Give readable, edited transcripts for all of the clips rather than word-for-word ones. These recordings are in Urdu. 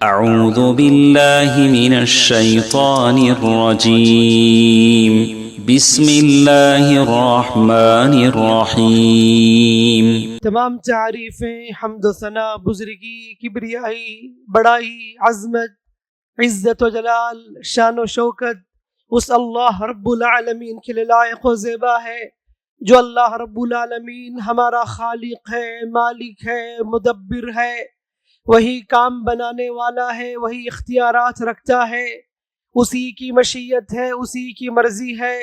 أعوذ بالله من الشيطان الرجيم بسم الله الرحمن الرحيم۔ تمام تعریفیں حمد و ثنا، بزرگی، کبریائی، بڑائی، عظمت، عزت و جلال، شان و شوکت اس اللہ رب العالمین کے لیے لائق و زیبا ہے جو اللہ رب العالمین ہمارا خالق ہے، مالک ہے، مدبر ہے، وہی کام بنانے والا ہے، وہی اختیارات رکھتا ہے، اسی کی مشیت ہے، اسی کی مرضی ہے،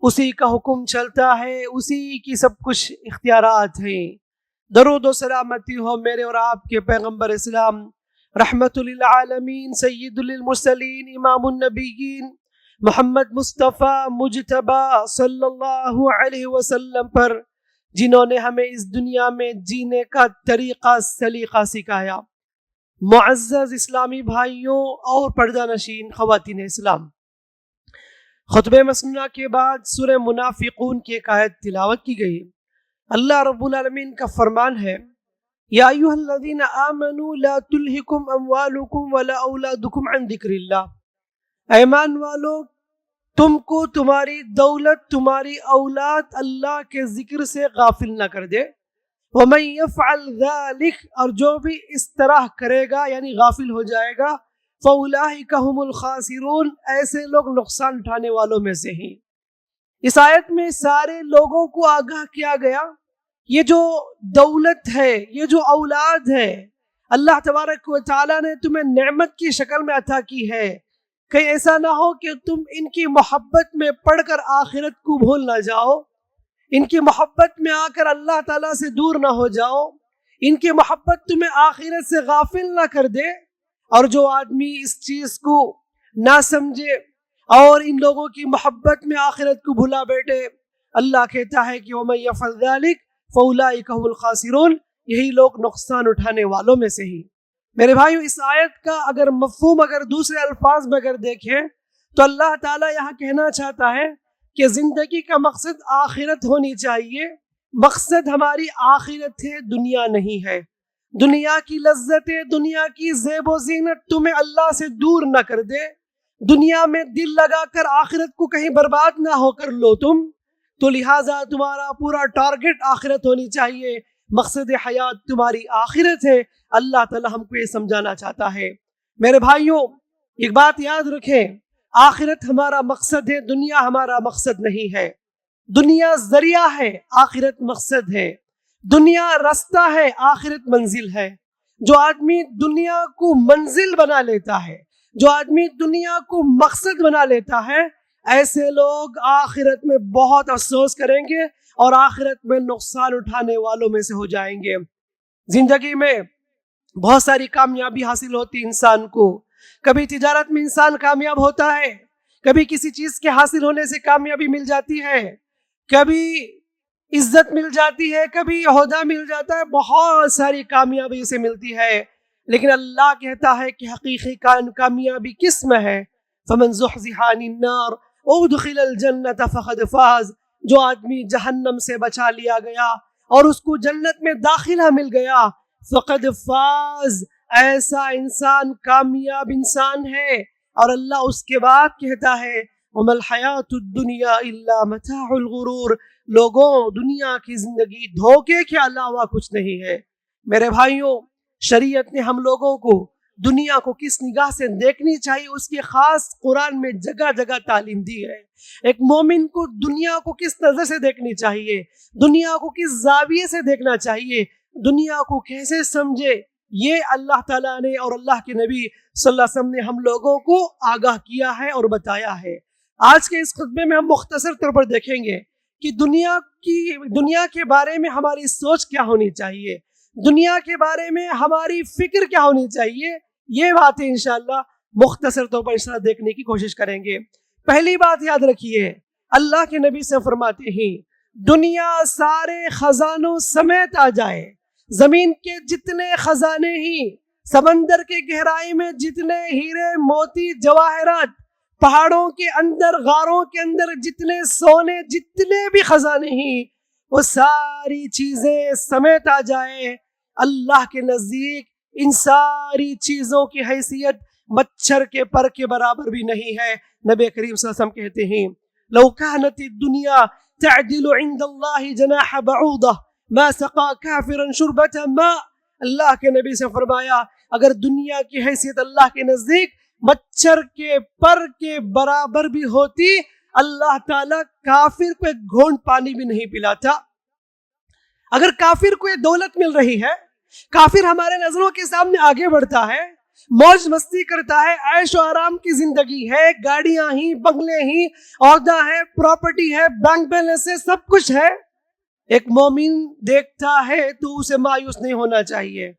اسی کا حکم چلتا ہے، اسی کی سب کچھ اختیارات ہیں۔ درود و سلامتی ہو میرے اور آپ کے پیغمبر اسلام رحمت للعالمین سید للمرسلین امام النبیین محمد مصطفیٰ مجتبی صلی اللہ علیہ وسلم پر، جنہوں نے ہمیں اس دنیا میں جینے کا طریقہ سلیقہ سکھایا۔ معزز اسلامی بھائیوں اور پردہ نشین خواتین اسلام، خطبہ مسنونہ کے بعد سورہ منافقون کی ایک آیت تلاوت کی گئی۔ اللہ رب العالمین کا فرمان ہے، یا ایھا الذین آمنوا لا تلہکم اموالکم ولا اولادکم عن ذکر اللہ، ایمان والو تم کو تمہاری دولت، تمہاری اولاد اللہ کے ذکر سے غافل نہ کر دے۔ وَمَن يَفْعَلْ ذَلِكَ، اور جو بھی اس طرح کرے گا یعنی غافل ہو جائے گا، فَأُولَٰئِكَ هُمُ الْخَاسِرُونَ، ایسے لوگ نقصان اٹھانے والوں میں سے ہیں۔ اس آیت میں سارے لوگوں کو آگاہ کیا گیا، یہ جو دولت ہے، یہ جو اولاد ہے، اللہ تبارک و تعالیٰ نے تمہیں نعمت کی شکل میں عطا کی ہے، کہیں ایسا نہ ہو کہ تم ان کی محبت میں پڑھ کر آخرت کو بھول نہ جاؤ، ان کی محبت میں آ کر اللہ تعالیٰ سے دور نہ ہو جاؤ، ان کی محبت تمہیں آخرت سے غافل نہ کر دے۔ اور جو آدمی اس چیز کو نہ سمجھے اور ان لوگوں کی محبت میں آخرت کو بھلا بیٹھے، اللہ کہتا ہے کہ وَمَن يَفْعَلْ ذَلِكَ فَأُولَٰئِكَ هُمُ الْخَاسِرُونَ، یہی لوگ نقصان اٹھانے والوں میں سے ہی۔ میرے بھائیو، اس آیت کا اگر مفہوم دوسرے الفاظ میں دیکھیں تو اللہ تعالیٰ یہاں کہنا چاہتا ہے کہ زندگی کا مقصد آخرت ہونی چاہیے، مقصد ہماری آخرت ہے، دنیا نہیں ہے۔ دنیا کی لذتیں، دنیا کی زیب و زینت تمہیں اللہ سے دور نہ کر دے، دنیا میں دل لگا کر آخرت کو کہیں برباد نہ ہو کر لو تم، تو لہٰذا تمہارا پورا ٹارگٹ آخرت ہونی چاہیے، مقصد حیات تمہاری آخرت ہے۔ اللہ تعالیٰ ہم کو یہ سمجھانا چاہتا ہے۔ میرے بھائیوں، ایک بات یاد رکھیں، آخرت ہمارا مقصد ہے، دنیا ہمارا مقصد نہیں ہے۔ دنیا ذریعہ ہے، آخرت مقصد ہے۔ دنیا رستہ ہے، آخرت منزل ہے۔ جو آدمی دنیا کو منزل بنا لیتا ہے، جو آدمی دنیا کو مقصد بنا لیتا ہے، ایسے لوگ آخرت میں بہت افسوس کریں گے اور آخرت میں نقصان اٹھانے والوں میں سے ہو جائیں گے۔ زندگی میں بہت ساری کامیابی حاصل ہوتی انسان کو، کبھی تجارت میں انسان کامیاب ہوتا ہے، کبھی کسی چیز کے حاصل ہونے سے کامیابی مل جاتی ہے، کبھی عزت مل جاتی ہے، کبھی عہدہ مل جاتا ہے، بہت ساری کامیابی سے ملتی ہے، لیکن اللہ کہتا ہے کہ حقیقی کامیابی کس میں ہے؟ فَمَن زُحْزِحَ عَنِ النَّارِ وَأُدْخِلَ الْجَنَّةَ فَقَدْ فَازَ، جو آدمی جہنم سے بچا لیا گیا اور اس کو جنت میں داخلہ مل گیا، فقد فاز، ایسا انسان کامیاب انسان ہے۔ اور اللہ اس کے بعد کہتا ہے وَمَا الْحَيَاةُ الدُّنْيَا إِلَّا مَتَاعُ الْغُرُورِ، لوگوں، دنیا کی زندگی دھوکے کے علاوہ کچھ نہیں ہے۔ میرے بھائیوں، شریعت نے ہم لوگوں کو دنیا کو کس نگاہ سے دیکھنی چاہیے اس کی خاص قرآن میں جگہ جگہ تعلیم دی ہے۔ ایک مومن کو دنیا کو کس نظر سے دیکھنی چاہیے، دنیا کو کس زاویے سے دیکھنا چاہیے، دنیا کو کیسے سمجھے، یہ اللہ تعالیٰ نے اور اللہ کے نبی صلی اللہ علیہ وسلم نے ہم لوگوں کو آگاہ کیا ہے اور بتایا ہے۔ آج کے اس خطبے میں ہم مختصر طور پر دیکھیں گے کہ دنیا کے بارے میں ہماری سوچ کیا ہونی چاہیے، دنیا کے بارے میں ہماری فکر کیا ہونی چاہیے، یہ باتیں انشاءاللہ مختصر طور پر اس طرح دیکھنے کی کوشش کریں گے۔ پہلی بات یاد رکھیے، اللہ کے نبی سے فرماتے ہیں دنیا سارے خزانوں سمیت آ جائے، زمین کے جتنے خزانے ہی، سمندر کے گہرائی میں جتنے ہیرے موتی جواہرات، پہاڑوں کے اندر، غاروں کے اندر جتنے سونے، جتنے بھی خزانے ہیں، وہ ساری چیزیں سمیت آ جائے، اللہ کے نزدیک ان ساری چیزوں کی حیثیت مچھر کے پر کے برابر بھی نہیں ہے۔ نبی کریم صلی اللہ علیہ وسلم کہتے ہیں لو كانت الدنيا تعدل عند الله جناح بعوضة ما سقى كافرا شربة ماء۔ اللہ کے نبی سے فرمایا اگر دنیا کی حیثیت اللہ کے نزدیک مچھر کے پر کے برابر بھی ہوتی، اللہ تعالیٰ کافر کو ایک گھونٹ پانی بھی نہیں پلاتا۔ اگر کافر کو یہ دولت مل رہی ہے، کافر ہمارے نظروں کے سامنے آگے بڑھتا ہے، موج مستی کرتا ہے، عیش و آرام کی زندگی ہے، گاڑیاں ہی، بنگلے ہی، عہدہ ہے، پراپرٹی ہے، بینک بیلنس ہے، سب کچھ ہے، ایک مومن دیکھتا ہے تو اسے مایوس نہیں ہونا چاہیے۔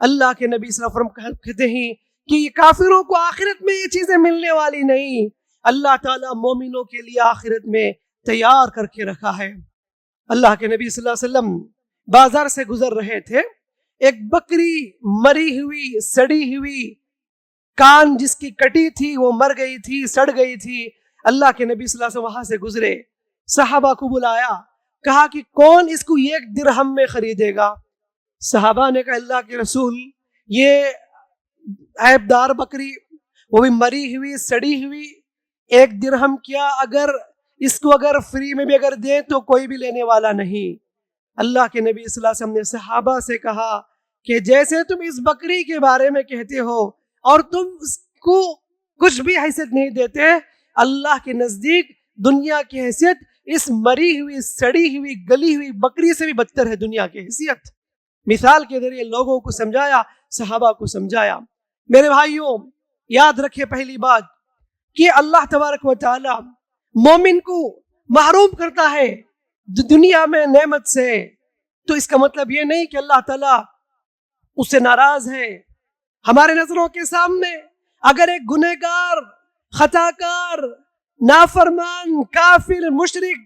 اللہ کے نبی صلی اللہ علیہ وسلم کہتے ہیں کہ کافروں کو آخرت میں یہ چیزیں ملنے والی نہیں، اللہ تعالیٰ مومنوں کے لیے آخرت میں تیار کر کے رکھا ہے۔ اللہ کے نبی صلی اللہ علیہ وسلم بازار سے گزر رہے تھے، ایک بکری مری ہوئی، سڑی ہوئی، کان جس کی کٹی تھی وہ مر گئی تھی، سڑ گئی تھی۔ اللہ کے نبی صلی اللہ علیہ وسلم وہاں سے گزرے، صحابہ کو بلایا، کہا کہ کون اس کو 1 درہم میں خریدے گا؟ صحابہ نے کہا اللہ کے رسول یہ عیبدار بکری، وہ بھی مری ہوئی، سڑی ہوئی، 1 درہم کیا، اس کو اگر فری میں بھی اگر دیں تو کوئی بھی لینے والا نہیں۔ اللہ کے نبی صلی اللہ علیہ وسلم نے صحابہ سے کہا کہ جیسے تم اس بکری کے بارے میں کہتے ہو اور تم اس کو کچھ بھی حیثیت نہیں دیتے، اللہ کے نزدیک دنیا کی حیثیت اس مری ہوئی، سڑی ہوئی، گلی ہوئی بکری سے بھی بدتر ہے دنیا کی حیثیت۔ مثال کے ذریعے لوگوں کو سمجھایا، صحابہ کو سمجھایا۔ میرے بھائیوں یاد رکھیں پہلی بات کہ اللہ تبارک و تعالی مومن کو محروم کرتا ہے دنیا میں نعمت سے، تو اس کا مطلب یہ نہیں کہ اللہ تعالیٰ اس سے ناراض ہے۔ ہمارے نظروں کے سامنے اگر ایک گنہگار، خطاکار، نافرمان، کافر، مشرک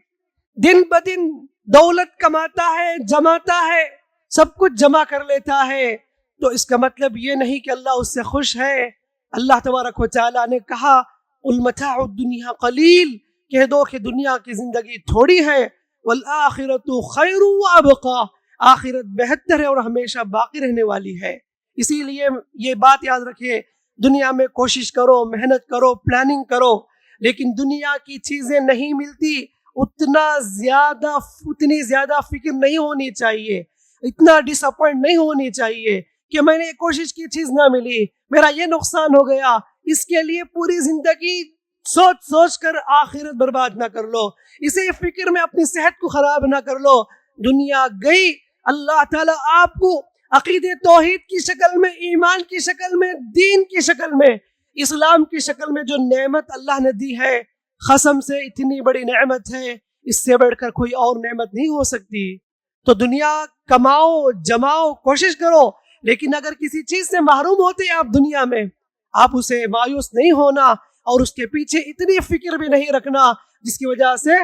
دن بدن دولت کماتا ہے، جماتا ہے، سب کچھ جمع کر لیتا ہے، تو اس کا مطلب یہ نہیں کہ اللہ اس سے خوش ہے۔ اللہ تبارک و تعالیٰ نے کہا المتاع الدنیا قلیل، کہہ دو کہ دنیا کی زندگی تھوڑی ہے، والآخرۃ خیر وابقی، آخرت بہتر ہے اور ہمیشہ باقی رہنے والی ہے۔ اسی لیے یہ بات یاد رکھے، دنیا میں کوشش کرو، محنت کرو، پلاننگ کرو، لیکن دنیا کی چیزیں نہیں ملتی، اتنی زیادہ فکر نہیں ہونی چاہیے، اتنا ڈس اپوائنٹ نہیں ہونی چاہیے کہ میں نے کوشش کی چیز نہ ملی، میرا یہ نقصان ہو گیا۔ اس کے لیے پوری زندگی سوچ کر آخرت برباد نہ کر لو، اسی فکر میں اپنی صحت کو خراب نہ کر لو۔ دنیا گئی، اللہ تعالیٰ آپ کو عقید توحید کی شکل میں، ایمان کی شکل میں، دین کی شکل میں، اسلام کی شکل میں جو نعمت اللہ نے دی ہے، قسم سے اتنی بڑی نعمت ہے، اس سے بڑھ کر کوئی اور نعمت نہیں ہو سکتی۔ تو دنیا کماؤ، جماؤ، کوشش کرو، لیکن اگر کسی چیز سے محروم ہوتے ہیں آپ دنیا میں، آپ اسے مایوس نہیں ہونا اور اس کے پیچھے اتنی فکر بھی نہیں رکھنا جس کی وجہ سے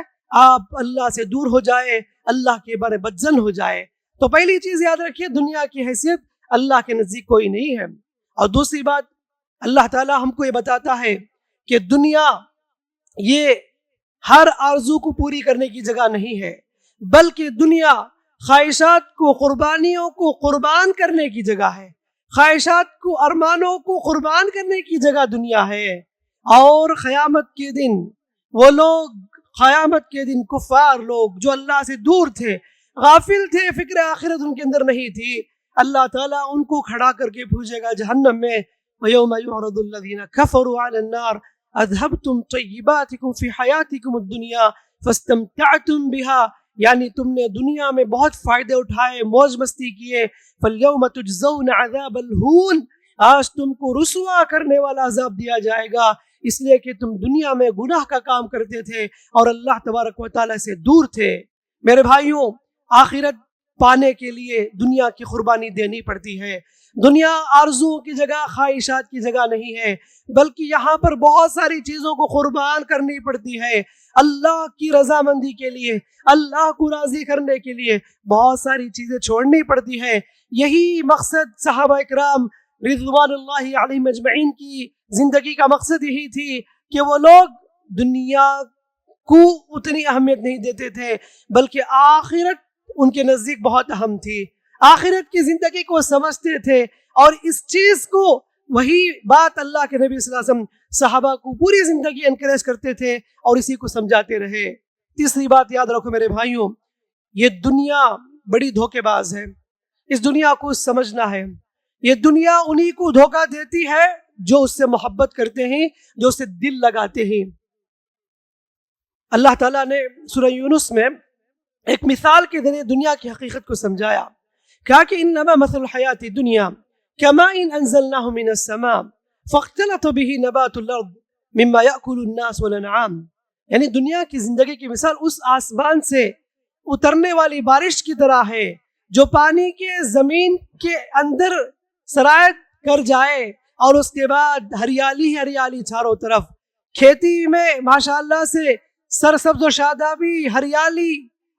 آپ اللہ سے دور ہو جائے، اللہ کے بارے بدزن ہو جائے۔ تو پہلی چیز یاد رکھیے، دنیا کی حیثیت اللہ کے نزدیک کوئی نہیں ہے۔ اور دوسری بات، اللہ تعالیٰ ہم کو یہ بتاتا ہے کہ دنیا یہ ہر آرزو کو پوری کرنے کی جگہ نہیں ہے، بلکہ دنیا خواہشات کو، قربانیوں کو قربان کرنے کی جگہ ہے، خواہشات کو، ارمانوں کو قربان کرنے کی جگہ دنیا ہے۔ اور قیامت کے دن وہ لوگ، قیامت کے دن کفار لوگ جو اللہ سے دور تھے، غافل تھے، فکر آخرت ان کے اندر نہیں تھی، اللہ تعالیٰ ان کو کھڑا کر کے پوچھے گا جہنم میں، وَيَوْمَ يُعْرَضُ الَّذِينَ كَفَرُوا عَلَى النَّارِ أَذْهَبْتُمْ طَيِّبَاتِكُمْ فِي حَيَاتِكُمُ الدُّنْيَا فَاسْتَمْتَعْتُمْ بِهَا، یعنی تم نے دنیا میں بہت فائدے اٹھائے، موج مستی کیے، فَالْيَوْمَ تُجْزَوْنَ عَذَابَ الْهُونِ، آج تم کو رسوا کرنے والا عذاب دیا جائے گا، اس لیے کہ تم دنیا میں گناہ کا کام کرتے تھے اور اللہ تبارک و تعالیٰ سے دور تھے۔ میرے بھائیوں، آخرت پانے کے لیے دنیا کی قربانی دینی پڑتی ہے۔ دنیا آرزوؤں کی جگہ، خواہشات کی جگہ نہیں ہے، بلکہ یہاں پر بہت ساری چیزوں کو قربان کرنی پڑتی ہے اللہ کی رضامندی کے لیے، اللہ کو راضی کرنے کے لیے بہت ساری چیزیں چھوڑنی پڑتی ہے۔ یہی مقصد صحابہ اکرام رضوان اللہ علیہم اجمعین کی زندگی کا مقصد یہی تھی کہ وہ لوگ دنیا کو اتنی اہمیت نہیں دیتے تھے، بلکہ آخرت ان کے نزدیک بہت اہم تھی۔ آخرت کی زندگی کو سمجھتے تھے، اور اس چیز کو وہی بات اللہ کے نبی صلی اللہ علیہ وسلم صحابہ کو پوری زندگی انکریج کرتے تھے اور اسی کو سمجھاتے رہے۔ تیسری بات یاد رکھو میرے بھائیوں، یہ دنیا بڑی دھوکے باز ہے، اس دنیا کو سمجھنا ہے۔ یہ دنیا انہی کو دھوکہ دیتی ہے جو اس سے محبت کرتے ہیں، جو اس سے دل لگاتے ہیں۔ اللہ تعالیٰ نے سورہ یونس میں ایک مثال کے ذریعے دنیا کی حقیقت کو سمجھایا، کہا کہ انما مثل الحیات الدنیا کماء انزلناہ من السماء فاختلط به نبات الارض مما یأکل الناس والانعام، یعنی دنیا کی زندگی کی مثال اس آسمان سے اترنے والی بارش کی طرح ہے جو پانی کے زمین کے اندر سرایت کر جائے، اور اس کے بعد ہریالی ہریالی چاروں طرف، کھیتی میں ماشاءاللہ سے سرسبز و شادابی ہریالی،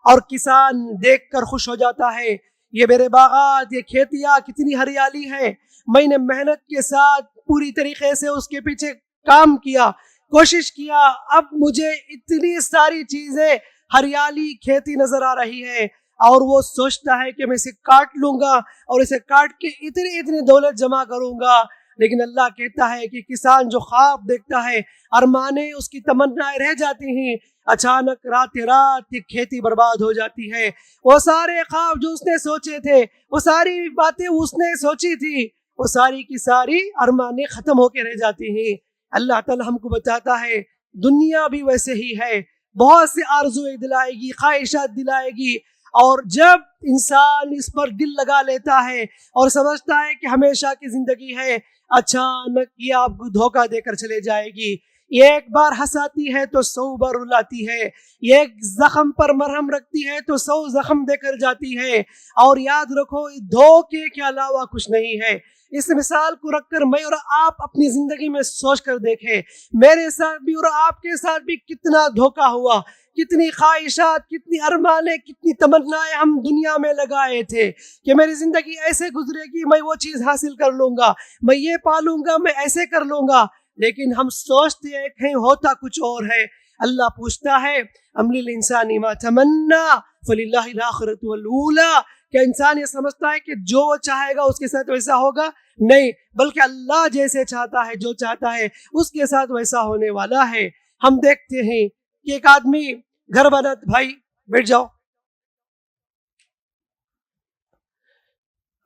اور کسان دیکھ کر خوش ہو جاتا ہے، یہ میرے باغات، یہ کھیتیاں کتنی ہریالی ہیں، میں نے محنت کے ساتھ پوری طریقے سے اس کے پیچھے کام کیا، کوشش کیا، اب مجھے اتنی ساری چیزیں ہریالی کھیتی نظر آ رہی ہے، اور وہ سوچتا ہے کہ میں اسے کاٹ لوں گا اور اسے کاٹ کے اتنی دولت جمع کروں گا۔ لیکن اللہ کہتا ہے کہ کسان جو خواب دیکھتا ہے، ارمانیں اس کی تمنائیں رہ جاتی ہیں، اچانک رات کھیتی برباد ہو جاتی ہے۔ وہ سارے خواب جو اس نے سوچے تھے، وہ ساری باتیں اس نے سوچی تھی، وہ ساری کی ساری ارمانیں ختم ہو کے رہ جاتی ہیں۔ اللہ تعالی ہم کو بتاتا ہے دنیا بھی ویسے ہی ہے، بہت سے آرزویں دلائے گی، خواہشات دلائے گی، اور جب انسان اس پر دل لگا لیتا ہے اور سمجھتا ہے کہ ہمیشہ کی زندگی ہے، اچانک یہ آپ کو دھوکہ دے کر چلے جائے گی۔ یہ ایک بار ہنساتی ہے تو 100 بار رلاتی ہے، یہ ایک زخم پر مرہم رکھتی ہے تو 100 زخم دے کر جاتی ہے۔ اور یاد رکھو دھوکے کے علاوہ کچھ نہیں ہے۔ اس مثال کو رکھ کر میں اور آپ اپنی زندگی میں سوچ کر دیکھیں، میرے ساتھ بھی اور آپ کے ساتھ بھی کتنا دھوکہ ہوا، کتنی خواہشات، کتنی ارمانیں، کتنی تمنائیں ہم دنیا میں لگائے تھے کہ میری زندگی ایسے گزرے گی، میں وہ چیز حاصل کر لوں گا، میں یہ پالوں گا، میں ایسے کر لوں گا، لیکن ہم سوچتے ہیں ہوتا کچھ اور ہے۔ اللہ پوچھتا ہے ام للانسان ما تمنا فللہ الاخرۃ والاولی، کیا انسان یہ سمجھتا ہے کہ جو وہ چاہے گا اس کے ساتھ ویسا ہوگا؟ نہیں، بلکہ اللہ جیسے چاہتا ہے، جو چاہتا ہے اس کے ساتھ ویسا ہونے والا ہے۔ ہم دیکھتے ہیں کہ ایک آدمی گھر بنا، بھائی بیٹھ جاؤ،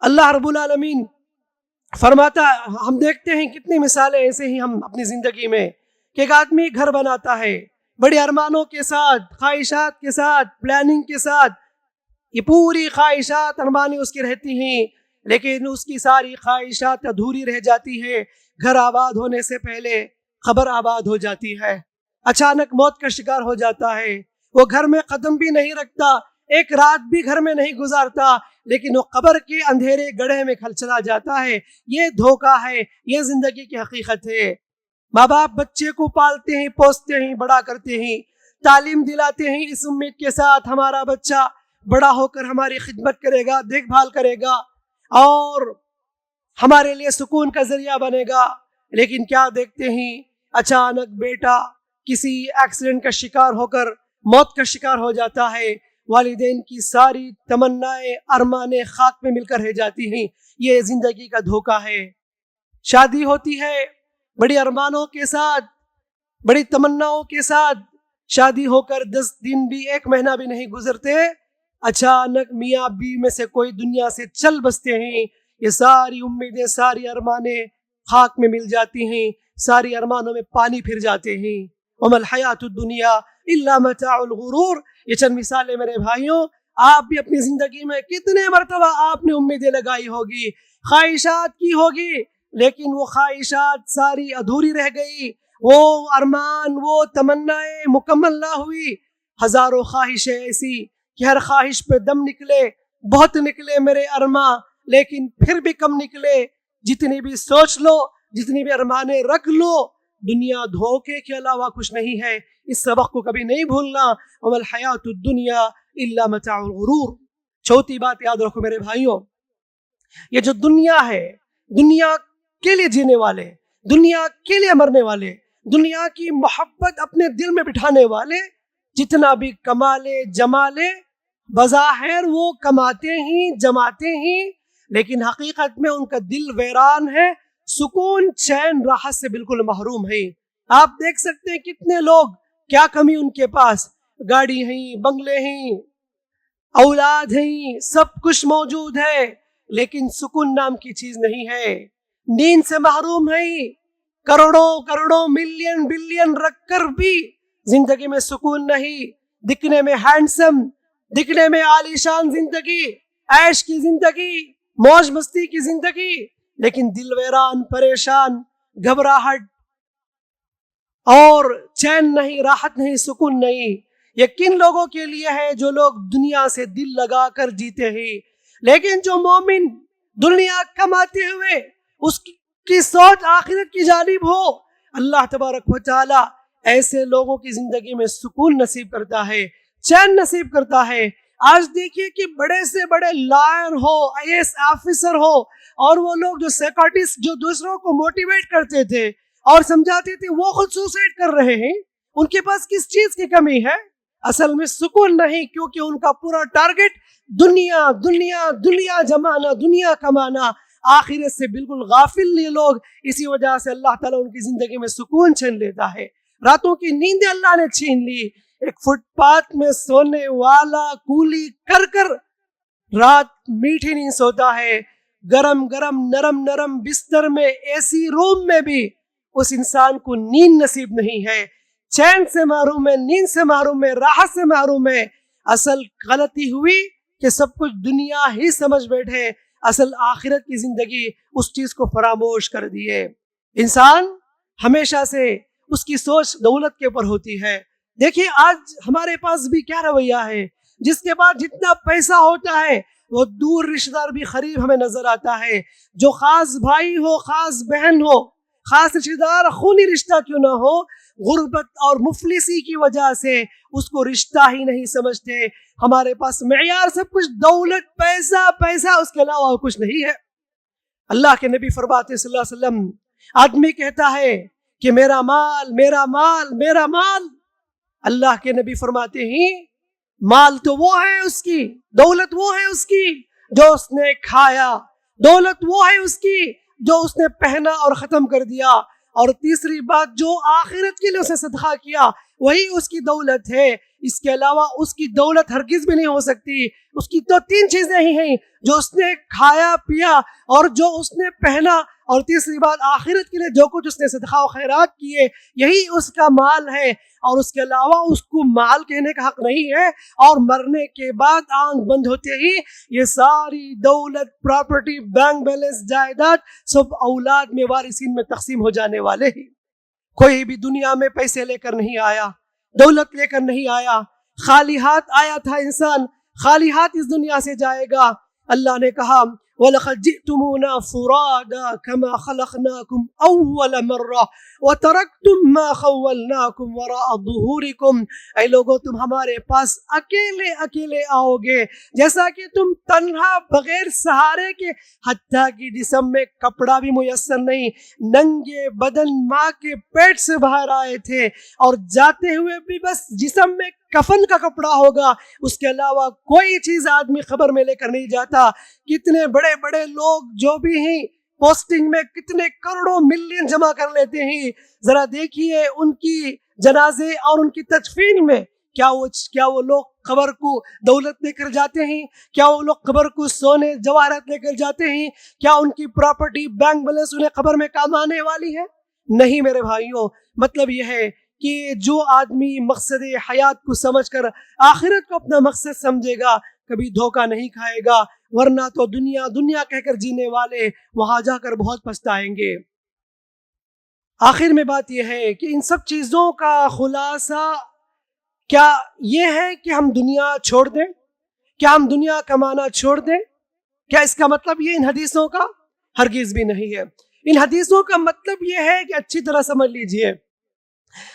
اللہ رب العالمین فرماتا، ہم دیکھتے ہیں کتنی مثالیں ایسے ہی ہم اپنی زندگی میں، کہ ایک آدمی گھر بناتا ہے بڑے ارمانوں کے ساتھ، خواہشات کے ساتھ، پلاننگ کے ساتھ، یہ پوری خواہشات ارمانیں اس کی رہتی ہیں، لیکن اس کی ساری خواہشات ادھوری رہ جاتی ہے۔ گھر آباد ہونے سے پہلے خبر آباد ہو جاتی ہے، اچانک موت کا شکار ہو جاتا ہے، وہ گھر میں قدم بھی نہیں رکھتا، ایک رات بھی گھر میں نہیں گزارتا، لیکن وہ قبر کے اندھیرے گڑھے میں چلا جاتا ہے۔ یہ دھوکہ ہے، یہ زندگی کی حقیقت ہے۔ ماں باپ بچے کو پالتے ہیں، پوستے ہیں، بڑا کرتے ہیں، تعلیم دلاتے ہیں اس امید کے ساتھ ہمارا بچہ بڑا ہو کر ہماری خدمت کرے گا، دیکھ بھال کرے گا اور ہمارے لیے سکون کا ذریعہ بنے گا۔ لیکن کیا دیکھتے ہیں، اچانک بیٹا کسی ایکسیڈنٹ کا شکار ہو کر موت کا شکار ہو جاتا ہے، والدین کی ساری تمنائیں، ارمانیں خاک میں مل کر رہ جاتی ہیں۔ یہ زندگی کا دھوکہ ہے۔ شادی ہوتی ہے بڑی ارمانوں کے ساتھ، بڑی تمناؤں کے ساتھ، شادی ہو کر 10 دن بھی، 1 مہینہ بھی نہیں گزرتے، اچانک میاں بیوی میں سے کوئی دنیا سے چل بستے ہیں۔ یہ ساری امیدیں، ساری ارمانیں خاک میں مل جاتی ہیں، ساری ارمانوں میں پانی پھر جاتے ہیں۔ وما الحیات الدنیا الا متاع الغرور۔ یہ چند مثالیں میرے بھائیوں، آپ بھی اپنی زندگی میں کتنے مرتبہ آپ نے امیدیں لگائی ہوگی، خواہشات کی ہوگی، لیکن وہ خواہشات ساری ادھوری رہ گئی، وہ ارمان، وہ تمنائیں مکمل نہ ہوئی۔ ہزاروں خواہشیں ایسی کہ ہر خواہش پہ دم نکلے، بہت نکلے میرے ارماں، لیکن پھر بھی کم نکلے۔ جتنی بھی سوچ لو، جتنی بھی ارمانیں رکھ لو، دنیا دھوکے کے علاوہ کچھ نہیں ہے۔ اس سبق کو کبھی نہیں بھولنا، وما الحیات الدنیا الا متاع الغرور۔ چوتھی بات یاد رکھو میرے بھائیوں، یہ جو دنیا ہے، دنیا کے لیے جینے والے، دنیا کے لیے مرنے والے، دنیا کی محبت اپنے دل میں بٹھانے والے جتنا بھی کما لے، جما لے، بظاہر وہ کماتے ہی جماتے ہی، لیکن حقیقت میں ان کا دل ویران ہے، سکون چین راحت سے بالکل محروم ہے۔ آپ دیکھ سکتے ہیں کتنے لوگ، کیا کمی ان کے پاس، گاڑی ہیں، بنگلے ہیں، اولاد ہیں، سب کچھ موجود ہے، لیکن سکون نام کی چیز نہیں ہے، نیند سے محروم ہے، کروڑوں کروڑوں ملین بلین رکھ کر بھی زندگی میں سکون نہیں، دکھنے میں ہینڈسم، دکھنے میں عالیشان زندگی، عیش کی زندگی، موج مستی کی زندگی، لیکن دل ویران، پریشان، گھبراہٹ اور چین نہیں، راحت نہیں، سکون نہیں۔ یہ کن لوگوں کے لیے ہے؟ جو لوگ دنیا سے دل لگا کر جیتے ہیں، لیکن جو مومن دنیا کماتے ہوئے اس کی سوچ آخرت کی جانب ہو، اللہ تبارک و تعالی ایسے لوگوں کی زندگی میں سکون نصیب کرتا ہے، چین نصیب کرتا ہے۔ آج دیکھیے کہ بڑے سے بڑے لائر ہو، IAS آفیسر ہو، اور وہ لوگ جو سائیکاٹسٹ جو دوسروں کو موٹیویٹ کرتے تھے اور سمجھاتے تھے، وہ خود سوسائڈ کر رہے ہیں۔ ان کے پاس کس چیز کی کمی ہے؟ اصل میں سکون نہیں، کیونکہ ان کا پورا ٹارگٹ دنیا دنیا دنیا جمانا، دنیا کمانا، آخرت سے بالکل غافل یہ لوگ۔ اسی وجہ سے اللہ تعالیٰ ان کی زندگی میں سکون چھین لیتا ہے، راتوں کی نیندیں اللہ نے چھین لی۔ ایک فٹ پاتھ میں سونے والا کولی کر کر رات میٹھی نہیں سوتا ہے، گرم گرم نرم نرم بستر میں AC روم میں بھی اس انسان کو نیند نصیب نہیں ہے، چین سے محروم ہے، نیند سے محروم ہے، راحت سے محروم ہے۔ اصل غلطی ہوئی کہ سب کچھ دنیا ہی سمجھ بیٹھے، اصل آخرت کی زندگی اس چیز کو فراموش کر دیے۔ انسان ہمیشہ سے اس کی سوچ دولت کے اوپر ہوتی ہے۔ دیکھیے آج ہمارے پاس بھی کیا رویہ ہے، جس کے بعد جتنا پیسہ ہوتا ہے وہ دور رشتہ دار بھی قریب ہمیں نظر آتا ہے، جو خاص بھائی ہو، خاص بہن ہو، خاص رشتہ دار، خونی رشتہ کیوں نہ ہو، غربت اور مفلسی کی وجہ سے اس کو رشتہ ہی نہیں سمجھتے۔ ہمارے پاس معیار سب کچھ دولت، پیسہ پیسہ، اس کے علاوہ اور کچھ نہیں ہے۔ اللہ کے نبی فرماتے صلی اللہ علیہ وسلم، آدمی کہتا ہے کہ میرا مال میرا مال میرا مال، اللہ کے نبی فرماتے ہیں مال تو وہ ہے اس کی، دولت وہ ہے اس کی جو اس نے کھایا، دولت وہ ہے اس کی جو اس نے پہنا اور ختم کر دیا، اور تیسری بات جو آخرت کے لیے اسے صدقہ کیا وہی اس کی دولت ہے۔ اس کے علاوہ اس کی دولت ہرگز بھی نہیں ہو سکتی۔ اس کی تو تین چیزیں ہی ہیں، جو اس نے کھایا پیا اور جو اس نے پہنا، اور تیسری بات آخرت کے لیے جو کچھ اس نے صدقہ و خیرات کیے، یہی اس کا مال ہے، اور اس کے علاوہ اس کو مال کہنے کا حق نہیں ہے۔ اور مرنے کے بعد آنکھ بند ہوتے ہی یہ ساری دولت، پراپرٹی، بینک بیلنس، جائیداد سب اولاد میں، وارثین میں تقسیم ہو جانے والے ہی۔ کوئی بھی دنیا میں پیسے لے کر نہیں آیا، دولت لے کر نہیں آیا، خالی ہاتھ آیا تھا انسان، خالی ہاتھ اس دنیا سے جائے گا۔ اللہ نے کہا وَلَقَدْ جِئْتُمُونَا فُرَادَىٰ كَمَا خَلَقْنَاكُمْ أَوَّلَ مَرَّةٍ وَتَرَكْتُم مَّا خَوَّلْنَاكُمْ وَرَاءَ ظُهُورِكُمْ۔ اے لوگو، تم ہمارے پاس اکیلے اکیلے آؤ گے، جیسا کہ تم تنہا بغیر سہارے کے، حتیٰ کہ جسم میں کپڑا بھی میسر نہیں، ننگے بدن ماں کے پیٹ سے باہر آئے تھے، اور جاتے ہوئے بھی بس جسم میں کفن کا کپڑا ہوگا، اس کے علاوہ کوئی چیز آدمی خبر میں لے کر نہیں جاتا۔ کتنے بڑے بڑے لوگ جو بھی ہیں پوسٹنگ میں کتنے کروڑوں ملین جمع کر لیتے ہیں، ذرا دیکھیے ان کی جنازے اور ان کی تدفین میں کیا وہ لوگ قبر کو دولت لے کر جاتے ہیں؟ کیا وہ لوگ قبر کو سونے جواہرات لے کر جاتے ہیں؟ کیا ان کی پراپرٹی، بینک بیلنس انہیں قبر میں کام آنے والی ہے؟ نہیں میرے بھائیوں، مطلب یہ ہے کہ جو آدمی مقصد حیات کو سمجھ کر آخرت کو اپنا مقصد سمجھے گا، کبھی دھوکہ نہیں کھائے گا، ورنہ تو دنیا دنیا کہہ کر جینے والے وہاں جا کر بہت پچھتائیں گے۔ آخر میں بات یہ ہے کہ ان سب چیزوں کا خلاصہ کیا یہ ہے کہ ہم دنیا چھوڑ دیں؟ کیا ہم دنیا کمانا چھوڑ دیں؟ کیا اس کا مطلب یہ ان حدیثوں کا؟ ہرگز بھی نہیں ہے۔ ان حدیثوں کا مطلب یہ ہے کہ اچھی طرح سمجھ لیجئے،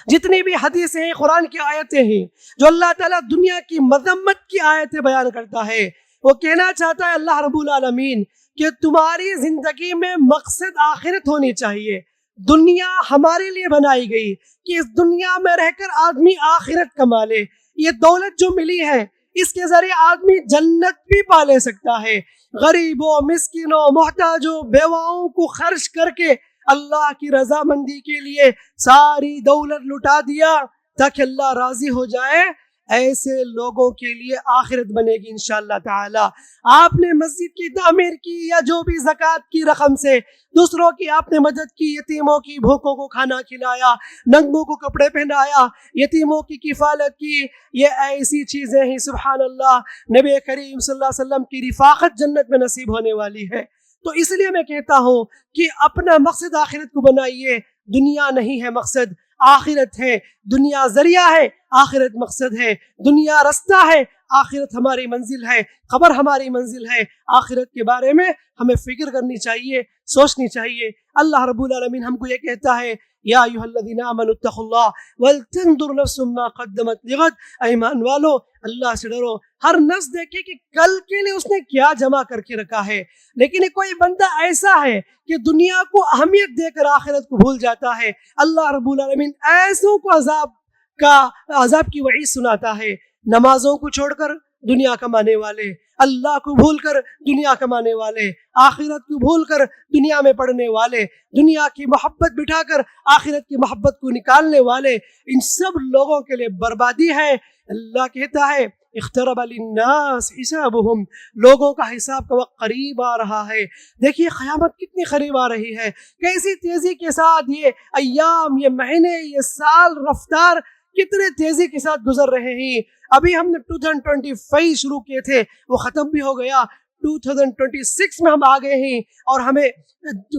جتنی بھی حدیثیں ہیں، قرآن کی آیتیں ہیں، جو اللہ تعالیٰ دنیا کی مذمت کی آیتیں بیان کرتا ہے، وہ کہنا چاہتا ہے اللہ رب العالمین کہ تمہاری زندگی میں مقصد آخرت ہونی چاہیے۔ دنیا ہمارے لیے بنائی گئی کہ اس دنیا میں رہ کر آدمی آخرت کما لے۔ یہ دولت جو ملی ہے، اس کے ذریعے آدمی جنت بھی پا لے سکتا ہے۔ غریبوں، مسکینوں، محتاجوں، بیواؤں کو خرچ کر کے اللہ کی رضامندی کے لیے ساری دولت لٹا دیا تاکہ اللہ راضی ہو جائے، ایسے لوگوں کے لیے آخرت بنے گی انشاءاللہ تعالی۔ آپ نے مسجد کی تعمیر کی یا جو بھی زکوٰۃ کی رقم سے دوسروں کی آپ نے مدد کی، یتیموں کی بھوکوں کو کھانا کھلایا، ننگوں کو کپڑے پہنایا، یتیموں کی کفالت کی، یہ ایسی چیزیں ہیں سبحان اللہ نبی کریم صلی اللہ علیہ وسلم کی رفاقت جنت میں نصیب ہونے والی ہے۔ تو اس لیے میں کہتا ہوں کہ اپنا مقصد آخرت کو بنائیے، دنیا نہیں ہے مقصد، آخرت ہے۔ دنیا ذریعہ ہے، آخرت مقصد ہے۔ دنیا رستہ ہے، آخرت ہماری منزل ہے، قبر ہماری منزل ہے۔ آخرت کے بارے میں ہمیں فکر کرنی چاہیے، سوچنی چاہیے۔ اللہ رب العالمین ہم کو یہ کہتا ہے یا ایھا الذین آمنوا اتقوا اللہ ولتنظر نفس ما قدمت لغد، اے ایمان والو اللہ سے ڈرو، ہر نفس دیکھے کہ کل کے لیے اس نے کیا جمع کر کے رکھا ہے۔ لیکن کوئی بندہ ایسا ہے کہ دنیا کو اہمیت دے کر آخرت کو بھول جاتا ہے، اللہ رب العالمین ایسوں کو عذاب کی وعید سناتا ہے۔ نمازوں کو چھوڑ کر دنیا کمانے والے، اللہ کو بھول کر دنیا کمانے والے، آخرت کو بھول کر دنیا میں پڑھنے والے، دنیا کی محبت بٹھا کر آخرت کی محبت کو نکالنے والے، ان سب لوگوں کے لیے بربادی ہے۔ اللہ کہتا ہے اقترب للناس حسابهم، لوگوں کا حساب کا وقت قریب آ رہا ہے۔ دیکھیے قیامت کتنی قریب آ رہی ہے، کیسی تیزی کے ساتھ یہ ایام، یہ مہینے، یہ سال، رفتار کتنے تیزی کے ساتھ گزر رہے ہیں۔ ابھی ہم نے 2025 شروع کیے تھے، وہ ختم بھی ہو گیا، 2026 میں ہم آ گئے ہیں اور ہمیں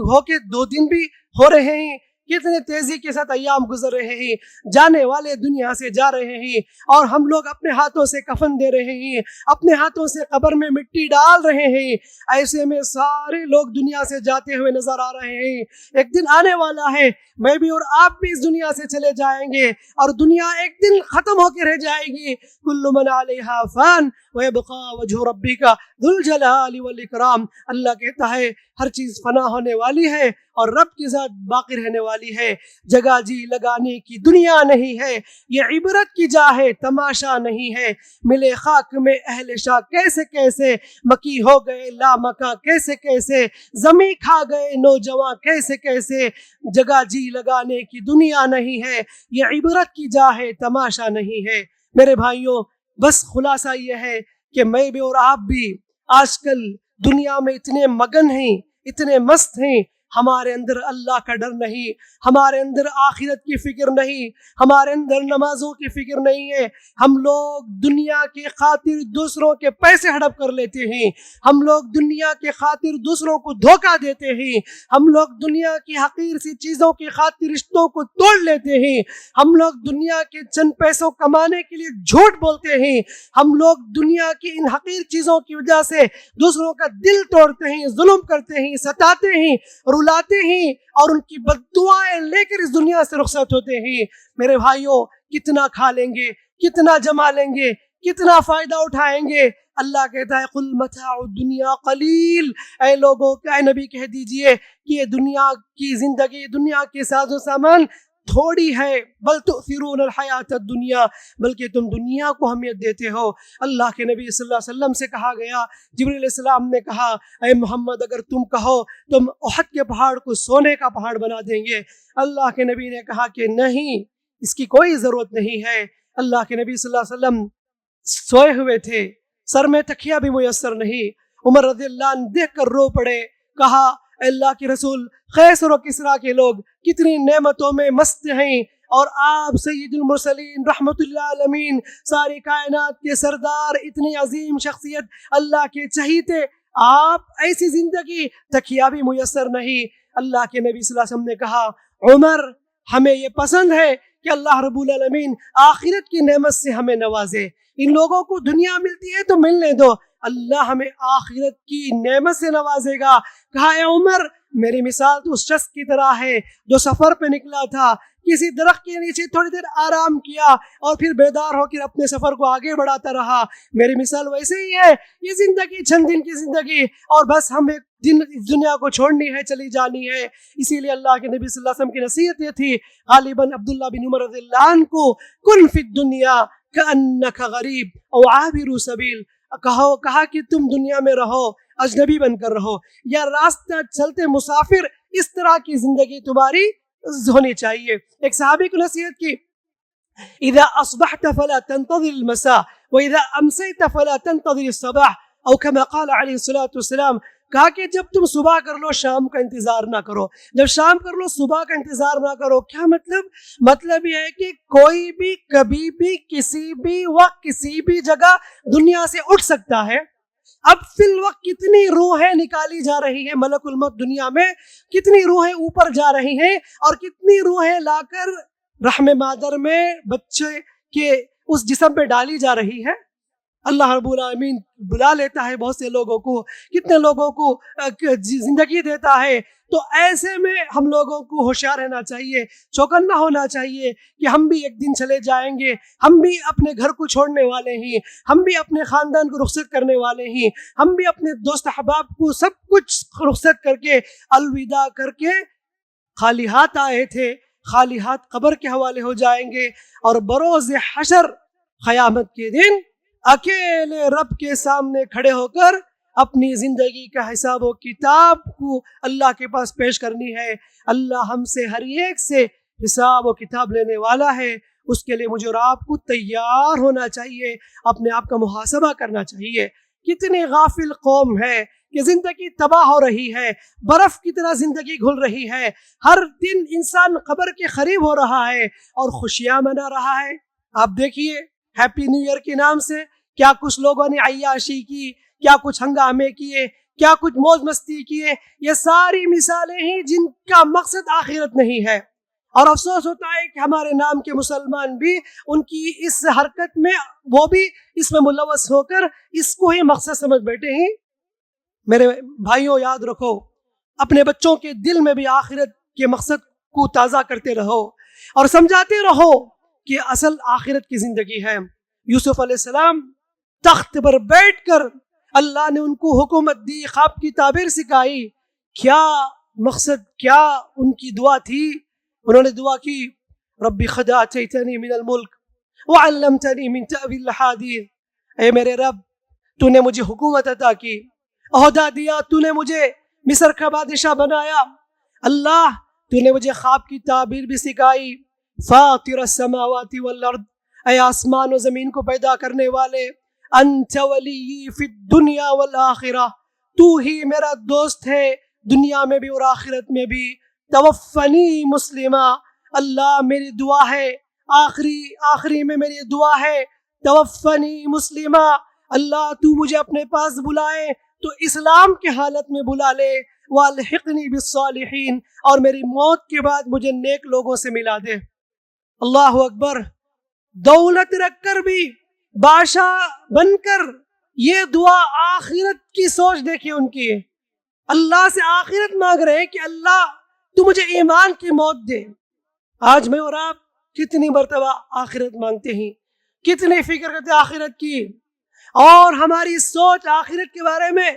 ہو کے 2 دن بھی ہو رہے ہیں۔ کتنے تیزی کے ساتھ ایام گزر رہے ہیں، جانے والے دنیا سے جا رہے ہیں اور ہم لوگ اپنے ہاتھوں سے کفن دے رہے ہیں، اپنے ہاتھوں سے قبر میں مٹی ڈال رہے ہیں۔ ایسے میں سارے لوگ دنیا سے جاتے ہوئے نظر آ رہے ہیں۔ ایک دن آنے والا ہے، میں بھی اور آپ بھی اس دنیا سے چلے جائیں گے اور دنیا ایک دن ختم ہو کے رہ جائے گی۔ کل من علیہا فان ویبقى وجہ ربک ذو الجلال والاکرام، اللہ کہتا ہے ہر چیز فنا ہونے والی ہے اور رب کی ذات باقی رہنے والی ہے۔ جگہ جی لگانے کی دنیا نہیں ہے، یہ عبرت کی جا ہے، تماشا نہیں ہے۔ ملے خاک میں اہل شاہ کیسے کیسے، مکی ہو گئے لامکاں کیسے کیسے، زمیں کھا گئے نوجوان کیسے کیسے۔ جگہ جی لگانے کی دنیا نہیں ہے، یہ عبرت کی جا ہے، تماشا نہیں ہے۔ میرے بھائیوں، بس خلاصہ یہ ہے کہ میں بھی اور آپ بھی آج کل دنیا میں اتنے مگن ہیں، اتنے مست ہیں، ہمارے اندر اللہ کا ڈر نہیں، ہمارے اندر آخرت کی فکر نہیں، ہمارے اندر نمازوں کی فکر نہیں ہے۔ ہم لوگ دنیا کی خاطر دوسروں کے پیسے ہڑپ کر لیتے ہیں، ہم لوگ دنیا کے خاطر دوسروں کو دھوکہ دیتے ہیں، ہم لوگ دنیا کی حقیر سی چیزوں کی خاطر رشتوں کو توڑ لیتے ہیں، ہم لوگ دنیا کے چند پیسوں کمانے کے لیے جھوٹ بولتے ہیں، ہم لوگ دنیا کی ان حقیر چیزوں کی وجہ سے دوسروں کا دل توڑتے ہیں، ظلم کرتے ہیں، ستاتے ہیں، رلاتے ہیں اور ان کی بد دعائیں لے کر اس دنیا سے رخصت ہوتے ہیں۔ میرے بھائیوں، کتنا کھا لیں گے، کتنا جما لیں گے، کتنا فائدہ اٹھائیں گے۔ اللہ کہتا ہے قل متاع الدنیا قلیل، اے لوگوں، اے نبی کہہ دیجئے کہ یہ دنیا کی زندگی، دنیا کے ساز و سامان تھوڑی ہے، بل تؤثرون الحیات الدنیا، بلکہ تم دنیا کو اہمیت دیتے ہو۔ اللہ کے نبی صلی اللہ علیہ وسلم سے کہا گیا، جبریل علیہ السلام نے کہا اے محمد اگر تم کہو تم احد کے پہاڑ کو سونے کا پہاڑ بنا دیں گے۔ اللہ کے نبی نے کہا کہ نہیں، اس کی کوئی ضرورت نہیں ہے۔ اللہ کے نبی صلی اللہ علیہ وسلم سوئے ہوئے تھے، سر میں تکیہ بھی میسر نہیں۔ عمر رضی اللہ عنہ دیکھ کر رو پڑے، کہا اے اللہ کے رسول، قیصر و کسریٰ کے لوگ کتنی نعمتوں میں مست ہیں اور آپ سید المرسلین رحمت اللہ عالمین، ساری کائنات کے سردار، اتنی عظیم شخصیت، اللہ کے چہیتے، آپ ایسی زندگی، تکیہ بھی میسر نہیں۔ اللہ کے نبی صلی اللہ علیہ وسلم نے کہا عمر، ہمیں یہ پسند ہے کہ اللہ رب العالمین آخرت کی نعمت سے ہمیں نوازے۔ ان لوگوں کو دنیا ملتی ہے تو ملنے دو، اللہ ہمیں آخرت کی نعمت سے نوازے گا۔ کہا اے عمر، میری مثال تو اس شخص کی طرح ہے جو سفر پہ نکلا تھا، کسی درخت کے نیچے تھوڑی دیر آرام کیا اور پھر بیدار ہو کر اپنے سفر کو آگے بڑھاتا رہا۔ میری مثال ویسے ہی ہے، یہ زندگی چند دن کی زندگی اور بس ہم ایک دن اس دنیا کو چھوڑنی ہے، چلی جانی ہے۔ اسی لیے اللہ کے نبی صلی اللہ علیہ وسلم کی نصیحت یہ تھی، غالباً عبداللہ بن عمر رضی اللہ عنہ کو، کن فی الدنیا کأنک غریب او عابر سبیل، کہا کہ تم دنیا میں رہو اجنبی بن کر رہو یا راستہ چلتے مسافر، اس طرح کی زندگی تمہاری ہونی چاہیے۔ ایک صحابی کو نصیحت کی، اذا اصبحت فلا تنتظر المساء واذا امسيت فلا تنتظر الصباح، او كما قال علیہ الصلوۃ والسلام، کہا کہ جب تم صبح کر لو شام کا انتظار نہ کرو، جب شام کر لو صبح کا انتظار نہ کرو۔ کیا مطلب یہ ہے کہ کوئی بھی کبھی بھی کسی بھی وقت کسی بھی جگہ دنیا سے اٹھ سکتا ہے۔ اب فی الوقت کتنی روحیں نکالی جا رہی ہیں ملک الموت دنیا میں، کتنی روحیں اوپر جا رہی ہیں اور کتنی روحیں لا کر رحم مادر میں بچے کے اس جسم پہ ڈالی جا رہی ہے۔ اللہ رب العالمین بلا لیتا ہے بہت سے لوگوں کو، کتنے لوگوں کو زندگی دیتا ہے۔ تو ایسے میں ہم لوگوں کو ہوشیار رہنا چاہیے، چوکنا ہونا چاہیے کہ ہم بھی ایک دن چلے جائیں گے، ہم بھی اپنے گھر کو چھوڑنے والے ہیں، ہم بھی اپنے خاندان کو رخصت کرنے والے ہیں، ہم بھی اپنے دوست احباب کو سب کچھ رخصت کر کے الوداع کر کے خالی ہاتھ آئے تھے، خالی ہاتھ قبر کے حوالے ہو جائیں گے، اور بروز حشر قیامت کے دن اکیلے رب کے سامنے کھڑے ہو کر اپنی زندگی کا حساب و کتاب کو اللہ کے پاس پیش کرنی ہے۔ اللہ ہم سے ہر ایک سے حساب و کتاب لینے والا ہے، اس کے لیے مجھے اور آپ کو تیار ہونا چاہیے، اپنے آپ کا محاسبہ کرنا چاہیے۔ کتنی غافل قوم ہے کہ زندگی تباہ ہو رہی ہے، برف کی طرح زندگی گھل رہی ہے، ہر دن انسان قبر کے قریب ہو رہا ہے اور خوشیاں منا رہا ہے۔ آپ دیکھیے ہیپی نیو ایئر کے نام سے کیا کچھ لوگوں نے عیاشی کی، کیا کچھ ہنگامے کیے، کیا کچھ موج مستی کیے۔ یہ ساری مثالیں ہیں جن کا مقصد آخرت نہیں ہے، اور افسوس ہوتا ہے کہ ہمارے نام کے مسلمان بھی ان کی اس حرکت میں وہ بھی اس میں ملوث ہو کر اس کو ہی مقصد سمجھ بیٹھے ہیں۔ میرے بھائیوں یاد رکھو، اپنے بچوں کے دل میں بھی آخرت کے مقصد کو تازہ کرتے رہو اور سمجھاتے رہو کہ اصل آخرت کی زندگی ہے۔ یوسف علیہ السلام تخت پر بیٹھ کر اللہ نے ان کو حکومت دی، خواب کی تعبیر سکھائی، کیا مقصد، کیا ان کی دعا تھی؟ انہوں نے دعا کی، ربی قد آتیتنی من الملک وعلمتنی من تأویل الحادیث، اے میرے رب تو نے مجھے حکومت عطا کی، عہدہ دیا، تو نے مجھے مصر کا بادشاہ بنایا، اللہ تو نے مجھے خواب کی تعبیر بھی سکھائی، فاطر السماوات والارض، اے آسمان و زمین کو پیدا کرنے والے، انت ولی فی الدنیا والآخرہ، تو ہی میرا دوست ہے دنیا میں بھی اور آخرت میں بھی، توفنی مسلمہ، اللہ میری دعا ہے، آخری میں میری دعا ہے، توفنی مسلمہ، اللہ تو مجھے اپنے پاس بلائے تو اسلام کے حالت میں بلا لے، والحقنی بالصالحین، اور میری موت کے بعد مجھے نیک لوگوں سے ملا دے۔ اللہ اکبر، دولت رکھ کر بھی، بادشاہ بن کر یہ دعا، آخرت کی سوچ دیکھیں ان کی، اللہ سے آخرت مانگ رہے ہیں کہ اللہ تو مجھے ایمان کی موت دے۔ آج میں اور آپ کتنی مرتبہ آخرت مانگتے ہیں، کتنی فکر کرتے آخرت کی، اور ہماری سوچ آخرت کے بارے میں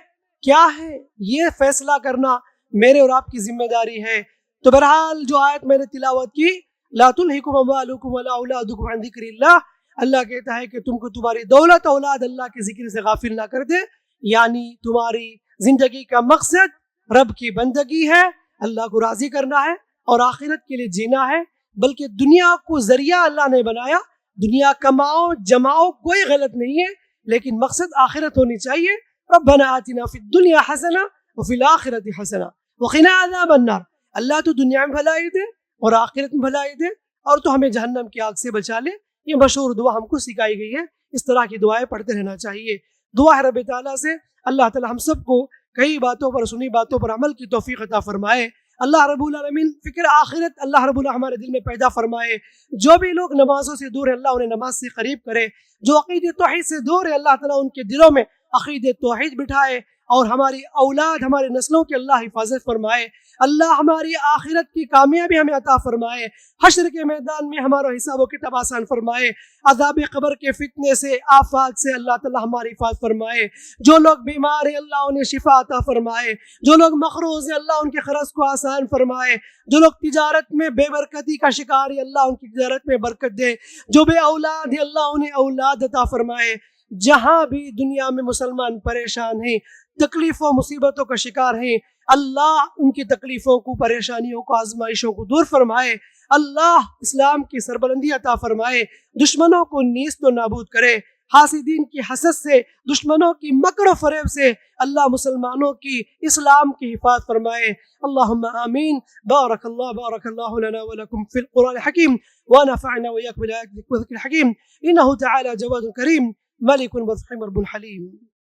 کیا ہے، یہ فیصلہ کرنا میرے اور آپ کی ذمہ داری ہے۔ تو بہرحال جو آیت میں نے تلاوت کی، لا تلہکم اموالکم ولا اولادکم عن ذکر اللہ، اللہ کہتا ہے کہ تم کو تمہاری دولت اولاد اللہ کے ذکر سے غافل نہ کر دے، یعنی تمہاری زندگی کا مقصد رب کی بندگی ہے، اللہ کو راضی کرنا ہے اور آخرت کے لیے جینا ہے، بلکہ دنیا کو ذریعہ اللہ نے بنایا، دنیا کماؤ جماؤ کوئی غلط نہیں ہے، لیکن مقصد آخرت ہونی چاہیے۔ ربنا آتنا فی الدنیا حسنہ وفی الآخرۃ حسنہ وقنا عذاب النار، اللہ تو دنیا میں بھلائی دے اور آخرت میں بھلائی دے، اور تو ہمیں جہنم کی آگ سے بچا لے۔ یہ مشہور دعا ہم کو سکھائی گئی ہے، اس طرح کی دعائیں پڑھتے رہنا چاہیے۔ دعا ہے رب تعالیٰ سے اللہ تعالیٰ ہم سب کو کئی باتوں پر، سنی باتوں پر عمل کی توفیق عطا فرمائے۔ اللہ رب العالمین فکر آخرت اللہ رب العالمین ہمارے دل میں پیدا فرمائے۔ جو بھی لوگ نمازوں سے دور ہے اللہ انہیں نماز سے قریب کرے، جو عقید توحید سے دور ہے اللہ تعالیٰ ان کے دلوں میں عقید توحید بٹھائے، اور ہماری اولاد ہمارے نسلوں کی اللہ حفاظت فرمائے. اللہ ہماری آخرت کی کامیابی ہمیں عطا فرمائے. حشر کے میدان میں ہمارا حساب و کتاب آسان فرمائے. عذاب قبر کے فتنے سے آفات سے اللہ تعالی ہماری حفاظت فرمائے. جو لوگ بیمار ہیں اللہ انہیں شفا عطا فرمائے. جو لوگ مقروض ہیں اللہ ان کے قرض کو آسان فرمائے. جو لوگ تجارت میں بے برکتی کا شکار ہیں اللہ ان کی تجارت میں برکت دے. جو بے اولاد ہیں اللہ انہیں اولاد عطا فرمائے. جہاں بھی دنیا میں مسلمان پریشان ہیں، تکلیفوں مصیبتوں کا شکار ہیں، اللہ ان کی تکلیفوں کو، پریشانیوں کو، آزمائشوں کو دور فرمائے. اللہ اسلام کی سربلندی عطا فرمائے. دشمنوں کو نیست و نابود کرے. حاسدین کی حسد سے، دشمنوں کی مکر و فریب سے اللہ مسلمانوں کی، اسلام کی حفاظت فرمائے. اللہم آمین. بارک اللہ لنا ولکم فی القرآن الحکیم ونفعنا وإياكم بالآيات والذكر الحكيم. إنه تعالى جواد كريم ملك برحيم رب حليم.